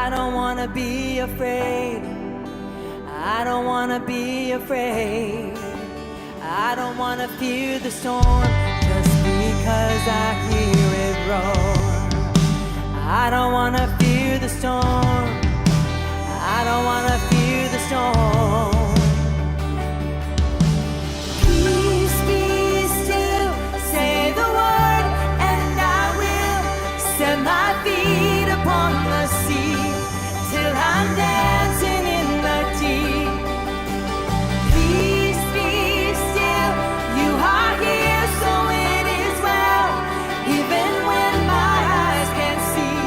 I don't wanna be afraid. I don't wanna be afraid. I don't wanna fear the storm just because I hear it roar. I don't wanna fear the storm. I don't wanna fear the storm. Peace be still, say the word, and I will set my feet upon the sea till I'm dancing in the deep. Peace be still, you are here, so it is well. Even when my eyes can't see,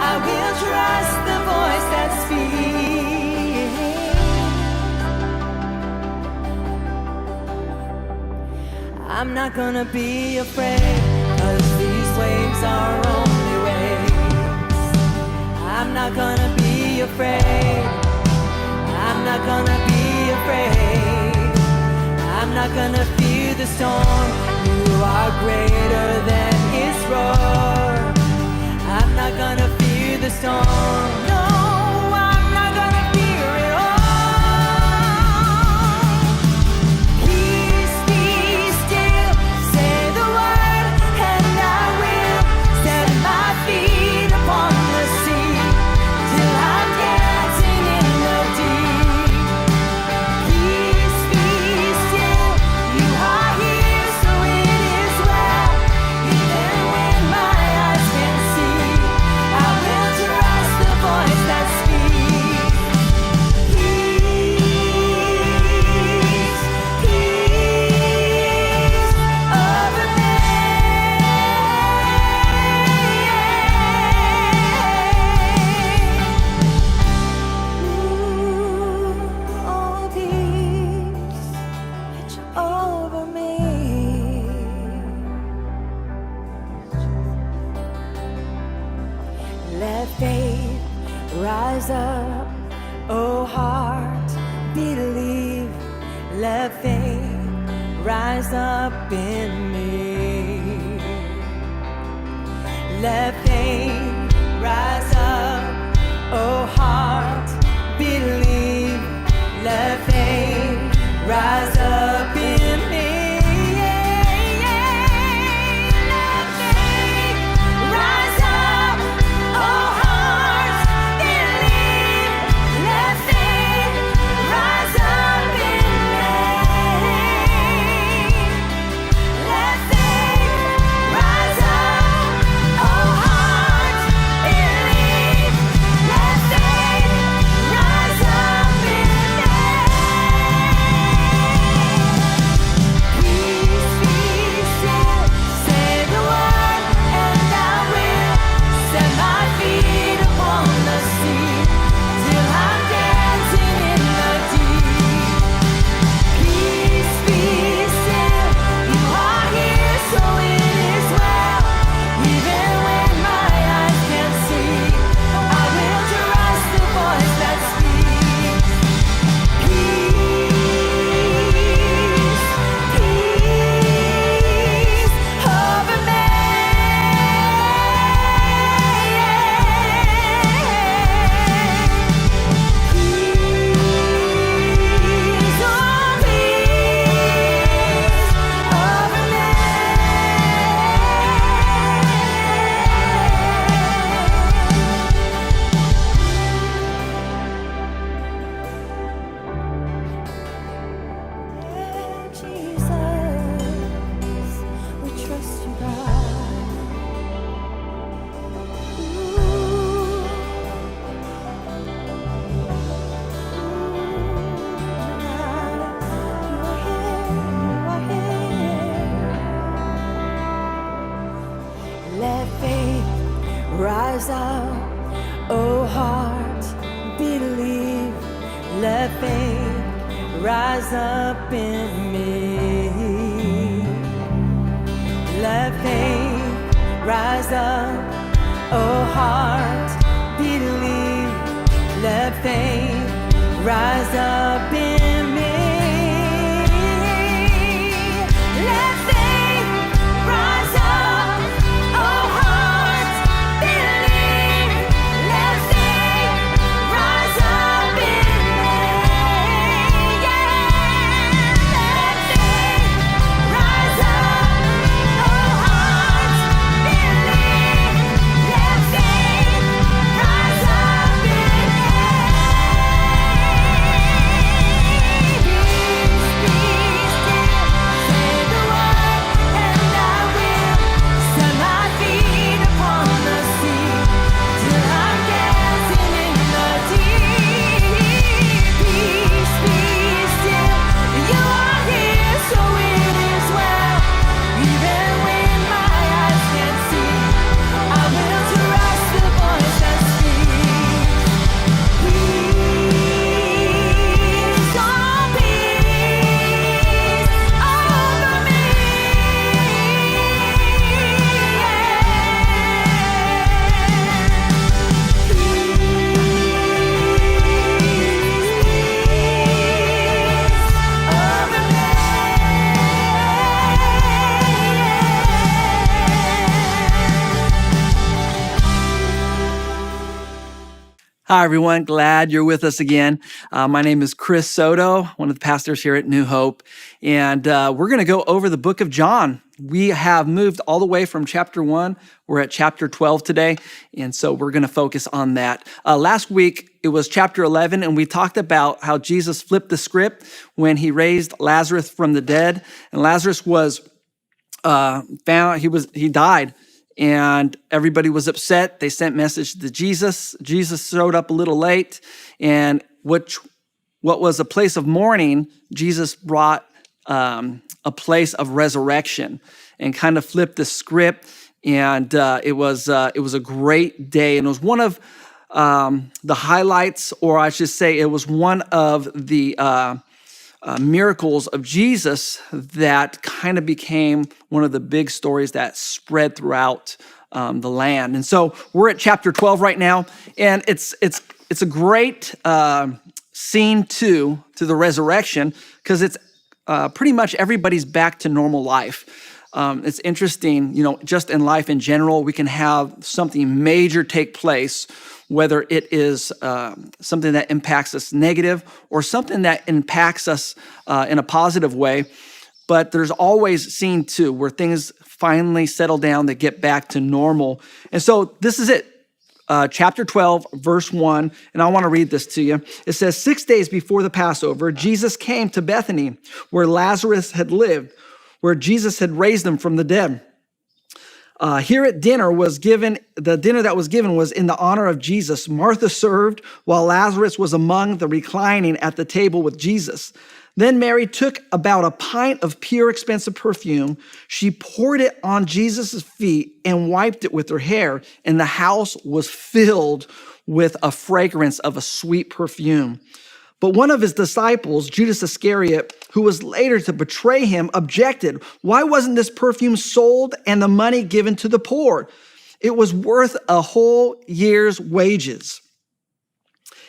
I will trust the voice that speaks. I'm not gonna be afraid, 'cause these waves are only waves. I'm not gonna be afraid. I'm not gonna be afraid. I'm not gonna fear the storm. You are greater than its roar. I'm not gonna fear the storm. No, I'm not gonna fear it all. Peace be still, say the word, and I will set my feet upon the sea till I'm dancing in the deep. Peace be still, you are here, so it is well. Even when my eyes can't see, I will trust the voice that speaks. Peace, peace over me. Oh, peace over me. Let faith rise up, oh heart, believe. Let faith rise up in me. Let faith rise up, oh heart, believe. Let faith rise up in me. Let faith rise up, oh heart, believe. Let faith rise up in me. Let faith rise up, oh heart, believe. Let faith rise up in me. Peace be still, say the word, and I will set my feet upon the sea till I'm dancing in the deep. Peace be still, you are here, so it is well. Even when my eyes can't see, I will trust the voice that speaks. Peace, peace over me. Peace, oh peace over me. Jesus, we trust you, God. Let faith rise up, oh heart, believe. Let faith rise up in me. Let faith rise up, oh heart, believe. Let faith rise up in me. Let faith rise up, oh heart, believe. Let faith Hi, everyone. Glad you're with us again. My name is Chris Soto, one of the pastors here at New Hope, and we're going to go over the book of John. We have moved all the way from chapter 1. We're at chapter 12 today, and so we're going to focus on that. Last week, it was chapter 11, and we talked about how Jesus flipped the script when he raised Lazarus from the dead, and Lazarus was found, he died. And everybody was upset. They sent message to Jesus. Jesus showed up a little late, and what was a place of mourning, Jesus brought a place of resurrection, and kind of flipped the script. And it was a great day, and it was one of the highlights, or I should say, it was one of the miracles of Jesus that kind of became one of the big stories that spread throughout the land. And so we're at chapter 12 right now, and it's a great scene to the resurrection, because it's pretty much everybody's back to normal life. It's interesting, just in life in general, we can have something major take place, whether it is something that impacts us negative or something that impacts us in a positive way. But there's always scene two where things finally settle down, they get back to normal. And so this is it. Chapter 12, verse 1, and I want to read this to you. It says, 6 days before the Passover, Jesus came to Bethany, where Lazarus had lived, where Jesus had raised him from the dead. Here at dinner the dinner that was given was in the honor of Jesus. Martha served, while Lazarus was among the reclining at the table with Jesus. Then Mary took about a pint of pure, expensive perfume. She poured it on Jesus' feet and wiped it with her hair, and the house was filled with a fragrance of a sweet perfume. But one of his disciples, Judas Iscariot, who was later to betray him, objected. Why wasn't this perfume sold and the money given to the poor? It was worth a whole year's wages.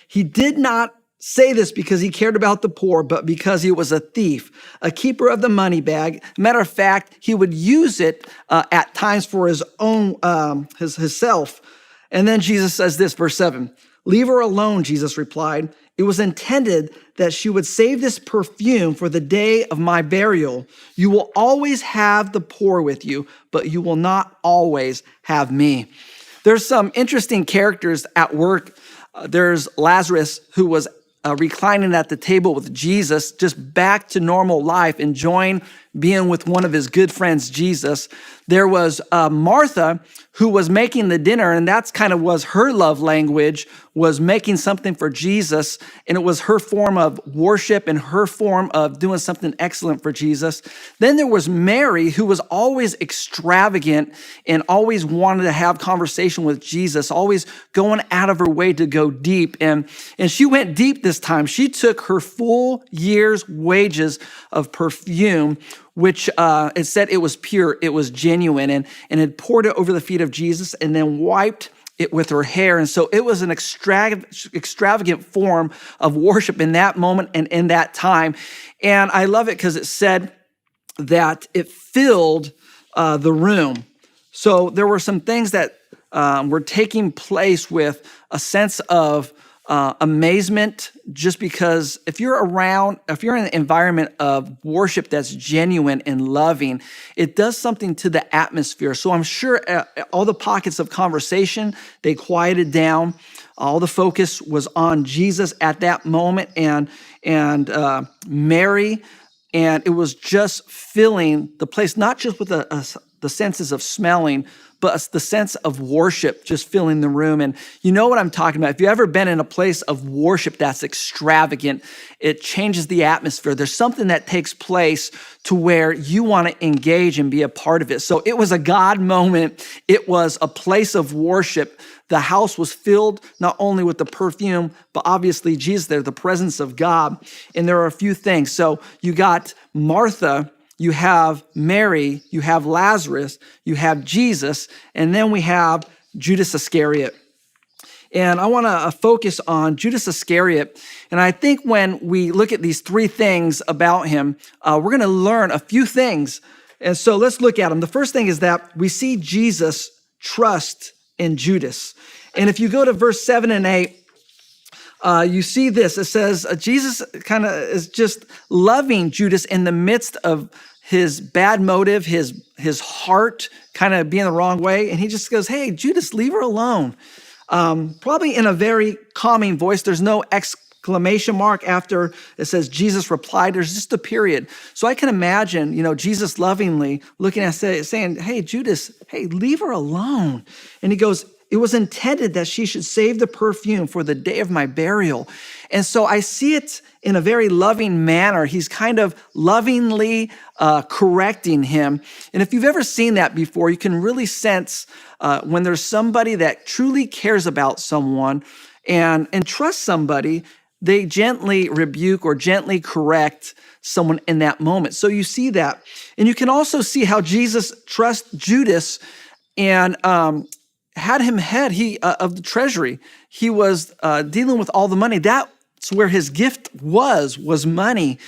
He did not say this because he cared about the poor, but because he was a thief, a keeper of the money bag. Matter of fact, he would use it at times for his own, himself. And then Jesus says this, verse 7, "Leave her alone," Jesus replied. "It was intended that she would save this perfume for the day of my burial. You will always have the poor with you, but you will not always have me." There's some interesting characters at work. There's Lazarus, who was reclining at the table with Jesus, just back to normal life, enjoying being with one of his good friends, Jesus. There was Martha, who was making the dinner, and that's kind of was her love language, was making something for Jesus, and it was her form of worship and her form of doing something excellent for Jesus. Then there was Mary, who was always extravagant and always wanted to have conversation with Jesus, always going out of her way to go deep, and she went deep this time. She took her full year's wages of perfume, which it said it was pure, it was genuine, and had poured it over the feet of Jesus and then wiped it with her hair. And so it was an extravagant form of worship in that moment and in that time. And I love it because it said that it filled the room. So there were some things that were taking place with a sense of amazement, just because if you're in an environment of worship that's genuine and loving, it does something to the atmosphere. So I'm sure all the pockets of conversation, they quieted down. All the focus was on Jesus at that moment and Mary, and it was just filling the place, not just with the senses of smelling, but the sense of worship just filling the room. And you know what I'm talking about. If you've ever been in a place of worship that's extravagant, it changes the atmosphere. There's something that takes place to where you want to engage and be a part of it. So it was a God moment. It was a place of worship. The house was filled not only with the perfume, but obviously Jesus there, the presence of God. And there are a few things. So you got Martha, you have Mary, you have Lazarus, you have Jesus, and then we have Judas Iscariot. And I want to focus on Judas Iscariot. And I think when we look at these three things about him, we're going to learn a few things. And so let's look at them. The first thing is that we see Jesus' trust in Judas. And if you go to verse 7 and 8, you see this. It says Jesus kind of is just loving Judas in the midst of his bad motive, his heart kind of being the wrong way. And he just goes, hey, Judas, leave her alone. Probably in a very calming voice. There's no exclamation mark after it says Jesus replied. There's just a period. So I can imagine, Jesus lovingly looking at saying, hey, Judas, hey, leave her alone. And he goes, it was intended that she should save the perfume for the day of my burial. And so I see it in a very loving manner. He's kind of lovingly correcting him. And if you've ever seen that before, you can really sense when there's somebody that truly cares about someone and trusts somebody, they gently rebuke or gently correct someone in that moment. So you see that. And you can also see how Jesus trusts Judas and had him head of the treasury. He was dealing with all the money. That's where his gift was money.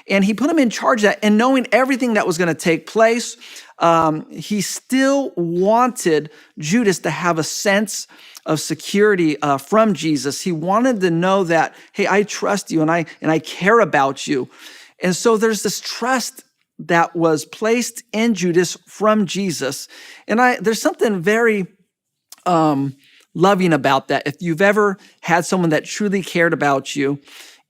And he put him in charge of that. And knowing everything that was going to take place, he still wanted Judas to have a sense of security from Jesus. He wanted to know that, hey, I trust you and I care about you. And so there's this trust that was placed in Judas from Jesus. And there's something very loving about that. If you've ever had someone that truly cared about you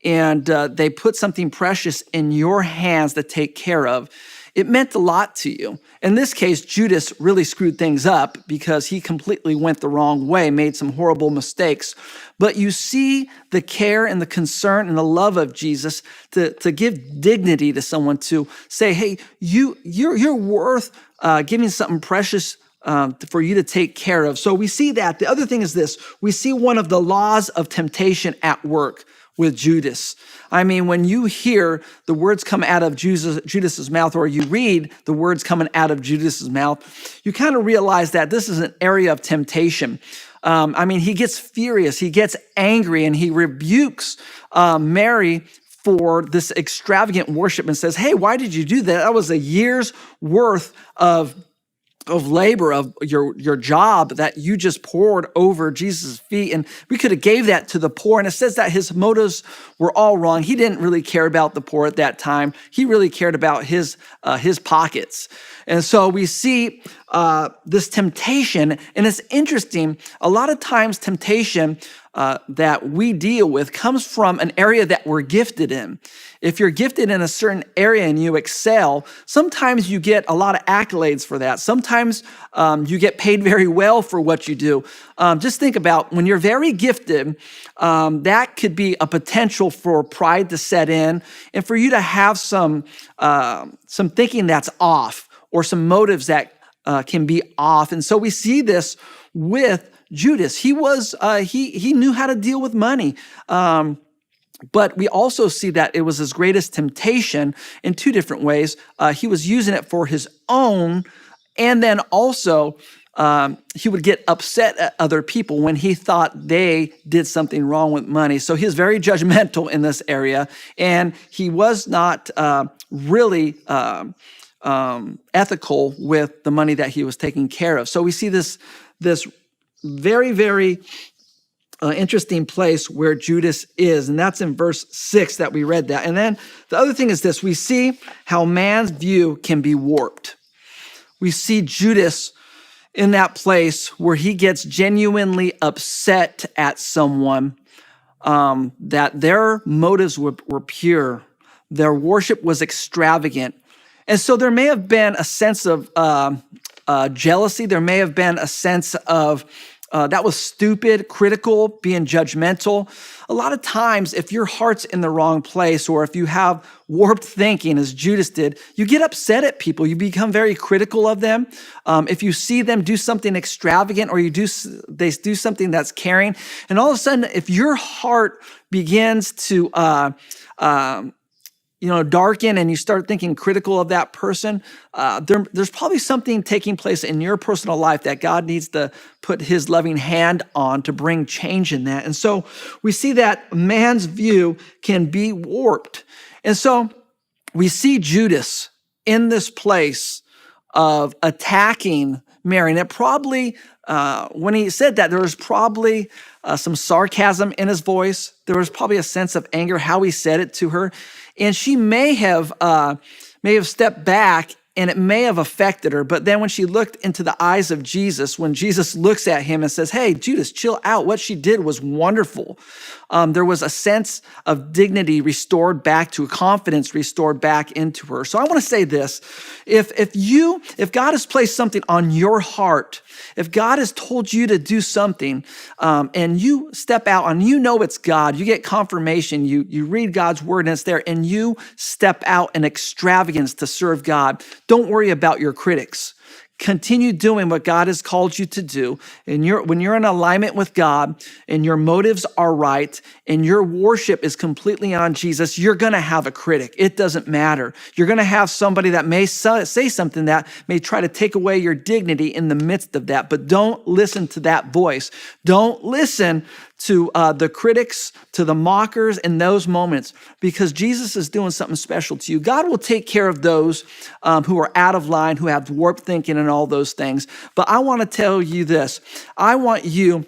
and they put something precious in your hands to take care of, it meant a lot to you. In this case, Judas really screwed things up because he completely went the wrong way, made some horrible mistakes. But you see the care and the concern and the love of Jesus to give dignity to someone, to say, hey, you're worth giving something precious for you to take care of. So we see that. The other thing is this. We see one of the laws of temptation at work with Judas. I mean, when you hear the words come out of Judas's mouth, or you read the words coming out of Judas's mouth, you kind of realize that this is an area of temptation. He gets furious, he gets angry, and he rebukes Mary for this extravagant worship and says, hey, why did you do that? That was a year's worth of labor, of your job that you just poured over Jesus' feet. And we could have gave that to the poor. And it says that his motives were all wrong. He didn't really care about the poor at that time. He really cared about his pockets. And so we see this temptation, and it's interesting. A lot of times temptation that we deal with comes from an area that we're gifted in. If you're gifted in a certain area and you excel, sometimes you get a lot of accolades for that. Sometimes you get paid very well for what you do. Just think about when you're very gifted, that could be a potential for pride to set in and for you to have some thinking that's off or some motives that can be off. And so we see this with Judas. He knew how to deal with money. But we also see that it was his greatest temptation in two different ways. He was using it for his own, and then also he would get upset at other people when he thought they did something wrong with money. So he was very judgmental in this area, and he was not really ethical with the money that he was taking care of. So we see this very, very interesting place where Judas is, and that's in verse 6 that we read that. And then the other thing is this: we see how man's view can be warped. We see Judas in that place where he gets genuinely upset at someone, that their motives were pure, their worship was extravagant. And so there may have been a sense of jealousy. There may have been a sense of that was stupid, critical, being judgmental. A lot of times, if your heart's in the wrong place, or if you have warped thinking, as Judas did, you get upset at people. You become very critical of them. If you see them do something extravagant, or they do something that's caring, and all of a sudden, if your heart begins to darken and you start thinking critical of that person, there's probably something taking place in your personal life that God needs to put his loving hand on to bring change in that. And so we see that man's view can be warped. And so we see Judas in this place of attacking Mary. And it probably when he said that, there was probably some sarcasm in his voice. There was probably a sense of anger how he said it to her, and she may have stepped back, and it may have affected her. But then when she looked into the eyes of Jesus, when Jesus looks at him and says, "Hey, Judas, chill out. What she did was wonderful." There was a sense of dignity restored back to her, confidence restored back into her. So I want to say this: if God has placed something on your heart, if God has told you to do something, and you step out and you know it's God, you get confirmation, you read God's word and it's there, and you step out in extravagance to serve God, don't worry about your critics. Continue doing what God has called you to do. And when you're in alignment with God and your motives are right and your worship is completely on Jesus, you're going to have a critic. It doesn't matter. You're going to have somebody that may say something that may try to take away your dignity in the midst of that. But don't listen to that voice. Don't listen to the critics, to the mockers in those moments, because Jesus is doing something special to you. God will take care of those who are out of line, who have warped thinking and all those things. But I want to tell you this. I want you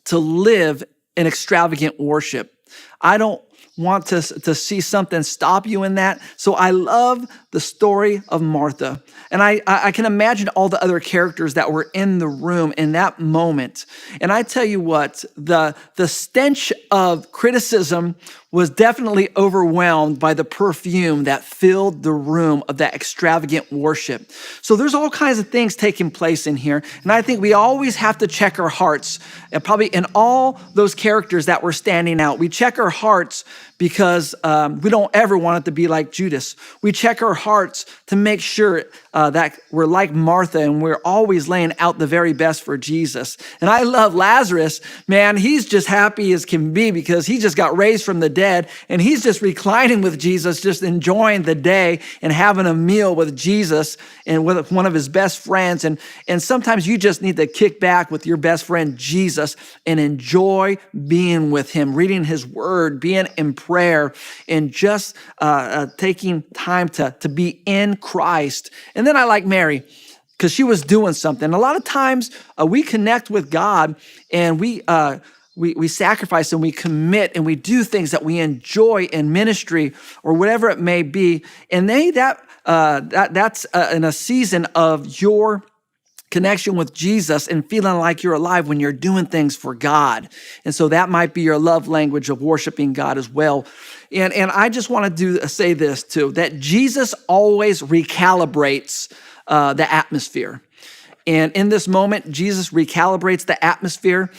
to live in extravagant worship. I don't want to see something stop you in that. So I love the story of Martha. And I can imagine all the other characters that were in the room in that moment. And I tell you what, the stench of criticism was definitely overwhelmed by the perfume that filled the room of that extravagant worship. So there's all kinds of things taking place in here. And I think we always have to check our hearts. And probably in all those characters that were standing out, we check our hearts because we don't ever want it to be like Judas. We check our hearts to make sure that we're like Martha and we're always laying out the very best for Jesus. And I love Lazarus, man. He's just happy as can be because he just got raised from the dead and he's just reclining with Jesus, just enjoying the day and having a meal with Jesus and with one of his best friends. And sometimes you just need to kick back with your best friend, Jesus, and enjoy being with him, reading his word, being in prayer, and just taking time to be in Christ. And then I like Mary because she was doing something. A lot of times we connect with God and we sacrifice and we commit and we do things that we enjoy in ministry or whatever it may be. And that's in a season of your connection with Jesus and feeling like you're alive when you're doing things for God. And so that might be your love language of worshiping God as well. And I just want to say this too, that Jesus always recalibrates the atmosphere. And in this moment, Jesus recalibrates the atmosphere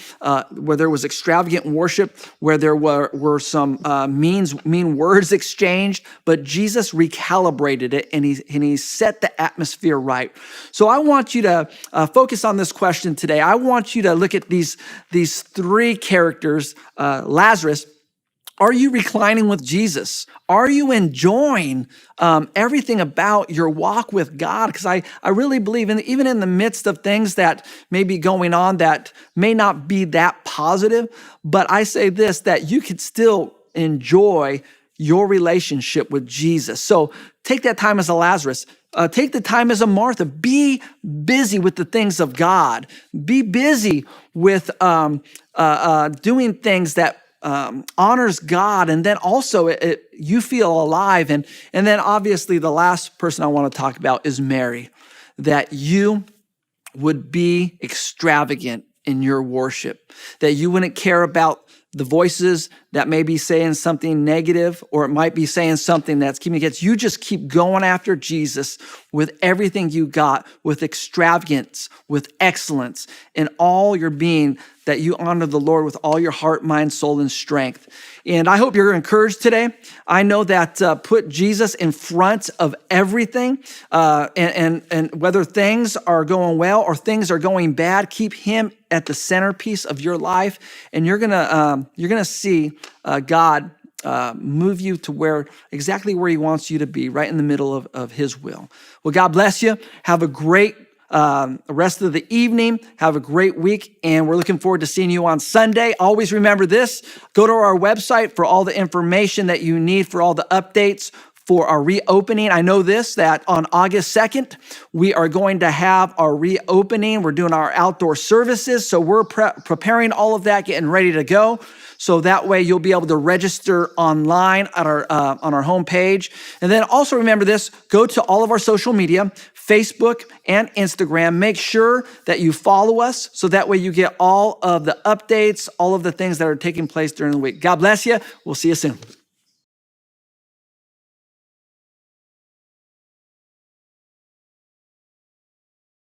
where there was extravagant worship, where there were some mean words exchanged, but Jesus recalibrated it and he set the atmosphere right. So I want you to focus on this question today. I want you to look at these three characters, Lazarus. Are you reclining with Jesus? Are you enjoying everything about your walk with God? Because I really believe, even in the midst of things that may be going on that may not be that positive, but I say this, that you could still enjoy your relationship with Jesus. So take that time as a Lazarus. Take the time as a Martha. Be busy with the things of God. Be busy with doing things that honors God, and then also you feel alive. And then obviously the last person I want to talk about is Mary, that you would be extravagant in your worship, that you wouldn't care about the voices that may be saying something negative, or it might be saying something that's keeping against. You just keep going after Jesus with everything you got, with extravagance, with excellence, in all your being, that you honor the Lord with all your heart, mind, soul, and strength. And I hope you're encouraged today. I know that put Jesus in front of everything, and whether things are going well or things are going bad, keep him at the centerpiece of your life, and you're gonna see God move you to exactly where he wants you to be, right in the middle of his will. Well, God bless you. Have a great rest of the evening. Have a great week, and we're looking forward to seeing you on Sunday. Always remember this: go to our website for all the information that you need, for all the updates for our reopening. I know that on August 2nd, we are going to have our reopening. We're doing our outdoor services. So we're preparing all of that, getting ready to go. So that way you'll be able to register online at our on our homepage. And then also remember this, go to all of our social media, Facebook and Instagram. Make sure that you follow us so that way you get all of the updates, all of the things that are taking place during the week. God bless you. We'll see you soon.